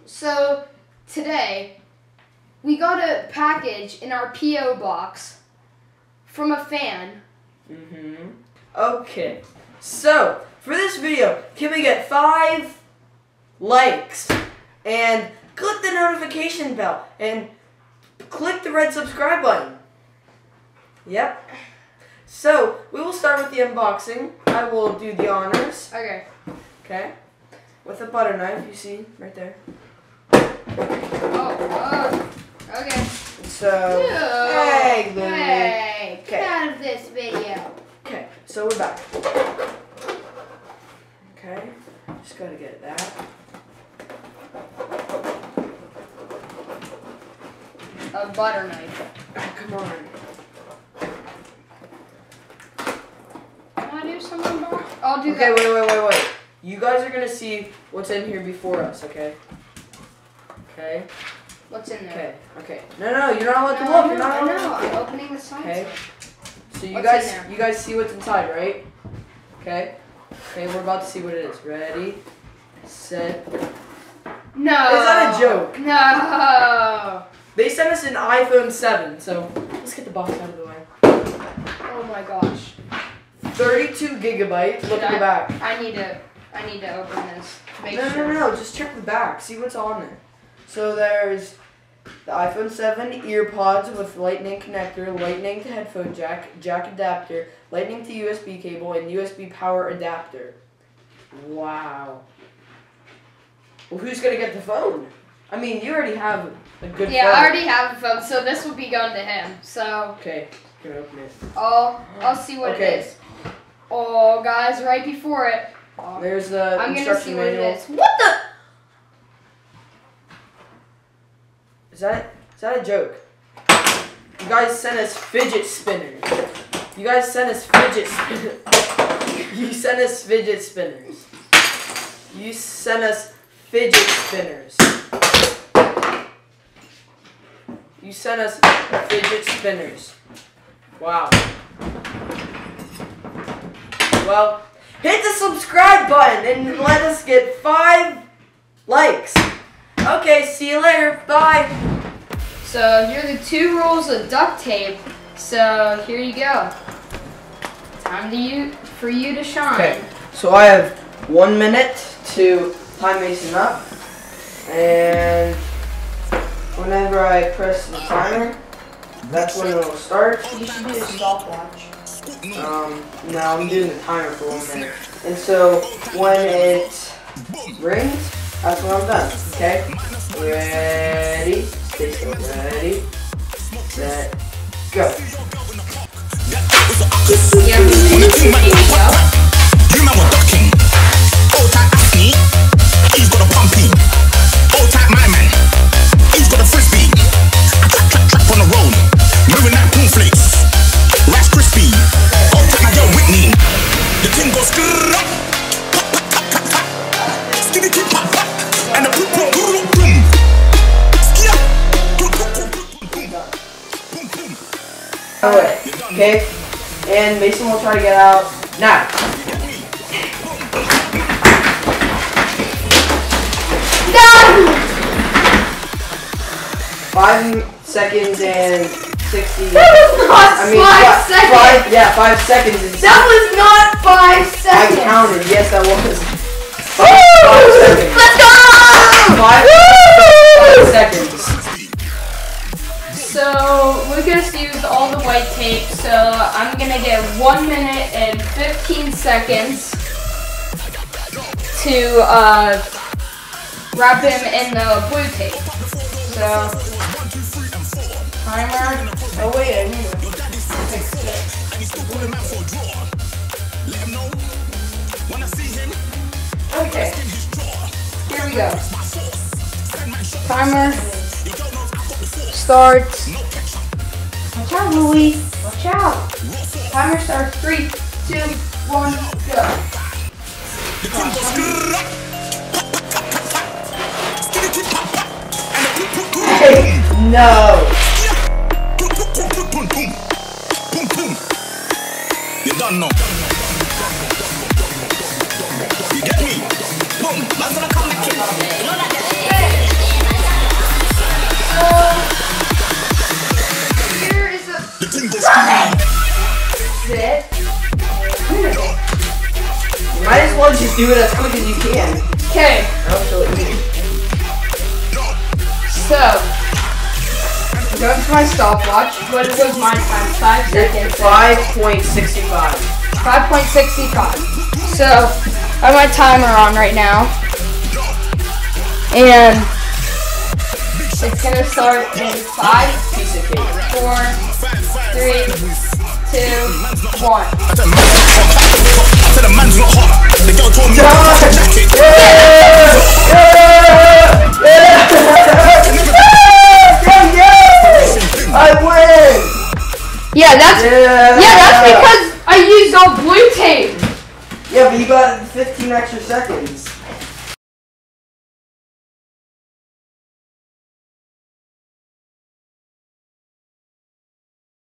So today we got a package in our P.O. box from a fan. Okay, so for this video, can we get 5 likes and click the notification bell and click the red subscribe button? Yep. So we will start with the unboxing. I will do the honors. Okay. Okay. With a butter knife, you see right there. Oh, okay. So, hey, Lou. Hey, get out of this video. Okay, so we're back. Okay, just gotta get that. A butter knife. Oh, come on. Can I do some unboxing? I'll do Okay, that. wait. You guys are gonna see what's in here before us, okay? Okay. What's in there? Okay. No, you're not allowed to look. You're not I allowed to know. look. I'm opening the side. Okay. So you What's in there? guys see what's inside, right? Okay. Okay, we're about to see what it is. Ready, set. No. Is that a joke? No. They sent us an iPhone 7, so let's get the box out of the way. Oh my gosh. 32 gigabytes. Look at the back. I need to open this. Make sure. No. Just check the back. See what's on there. So there's the iPhone 7 earpods with lightning connector, lightning to headphone jack, jack adapter, lightning to USB cable, and USB power adapter. Wow. Well, who's gonna get the phone? I mean, you already have a good phone. Yeah, I already have a phone, so this will be going to him. So Okay, gonna open it. I'll see what it is. Oh, guys, right before it. Oh, There's the I'm gonna see instruction what manual. it is. What the? Is that a joke? You guys sent us fidget spinners. You guys sent us fidget spinners. You sent us fidget spinners. You sent us fidget spinners. You sent us fidget spinners. Wow. Well, hit the subscribe button and let us get 5 likes. Okay, see you later. Bye. So here are the 2 rolls of duct tape. So here you go. Time for you to shine. Okay, so I have 1 minute to tie Mason up, and whenever I press the timer, that's when it will start. You should do a stopwatch. No, I'm doing the timer for 1 minute. And so when it rings, that's when I'm done. Okay? Ready, stay still. Ready, set, go. Yeah, here you go. You man were ducking. Old tight Asney, he's got a pumpy. Old tight my man, he's got a frisbee. Clap on the road, moving that cornflakes. Rice crispy. Old tight my girl Whitney. The thing goes skrrrr. Skinny keep pop pop. And the boom boom boom boom. Skia. Boom boom boom boom boom boom. Alright, okay? And Mason will try to get out now. No! 5 seconds and 60. That was not 5 seconds. 5 seconds. And That was not 5 I seconds. counted. Yes, that was. Woo! 5 seconds. Let's go! 5 seconds. So Lucas used all the white tape, so I'm gonna get 1 minute and 15 seconds to wrap him in the blue tape. So timer. Oh wait, I need to fix it. Okay. Here we go. Timer starts. Watch out, Louie. Watch out. Timer starts. 3, 2, 1, go. Hey, no. You don't know. You get me? Boom. That's gonna come back. You know that. do it as quick as you can. Okay, I'll show it to you. so I'm going to my stopwatch. What was my time? 5 seconds. 5.65. 5.65. So I have my timer on right now, and it's gonna start in 5, Piece of cake. 4, 3, 2, 1. I said the man's not hot. The girl told me to jacket. Yeah!